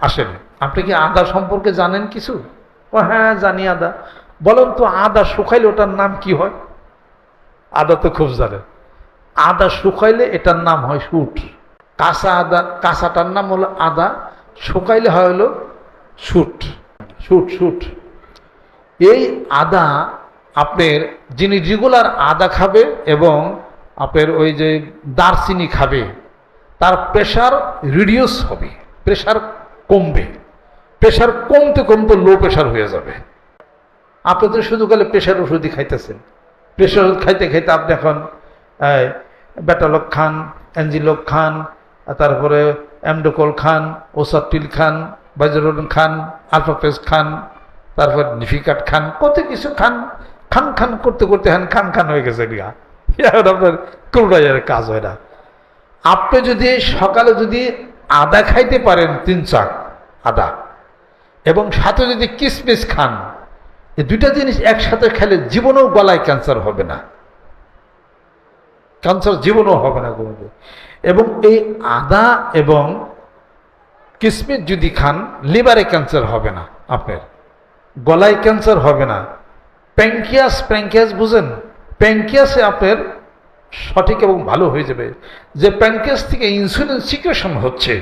আসেন, আপনি কি আদা সম্পর্কে জানেন কিছু? ও হ্যাঁ জানি আদা। বলেন তো আদা শুকাইলে ওটার নাম কি হয়? আদা তো খুব জানেন। আদা শুকাইলে এটার নাম হয় শুট। কাঁচা আদা, কাঁচাটার নাম হলো আদা, শুকাইলে হয় হলো শুট। Shoot shoot. এই আদা আপনার যিনি রেগুলার আদা খাবে এবং আপনার ওই যে দারচিনি খাবে, তার প্রেশার রিডিউস হবে, প্রেশার কমবে। প্রেশার কমতে কমতে লো প্রেশার হয়ে যাবে। আপনি তো শুধু গেলে প্রেশার ওষুধই খাইতেছেন। প্রেশার ওষুধ খাইতে খাইতে আপনি এখন ব্যাটালক খান, অ্যাঞ্জিলক খান, তারপরে অ্যামডোকল খান, ওসাটিল খান, বাজরন খান, আলফাপেজ খান, তারপর নিফিকাট খান, কত কিছু খান। খান খান করতে করতে খান খান হয়ে গেছে। এখন আপনার কোনোটাই আর কাজ হয় না। আপনি যদি সকালে যদি আদা খাইতে পারেন 3 চাক আদা, এবং সাথে যদি কিশমিশ খান, এই দুইটা জিনিস একসাথে খেলে জীবনেও গলায় ক্যান্সার হবে না। ক্যান্সার জীবনেও হবে না কোনোদিন। এবং এই আদা এবং কিশমিশ যদি খান, লিভারে ক্যান্সার হবে না, আপনার গলায় ক্যান্সার হবে না। প্যাঙ্কিয়াস বুঝেন? প্যাঙ্কিয়াসে আপনার সঠিক এবং ভালো হয়ে যাবে। যে প্যাঙ্কিয়াস থেকে ইনসুলিন সিক্রেশন হচ্ছে,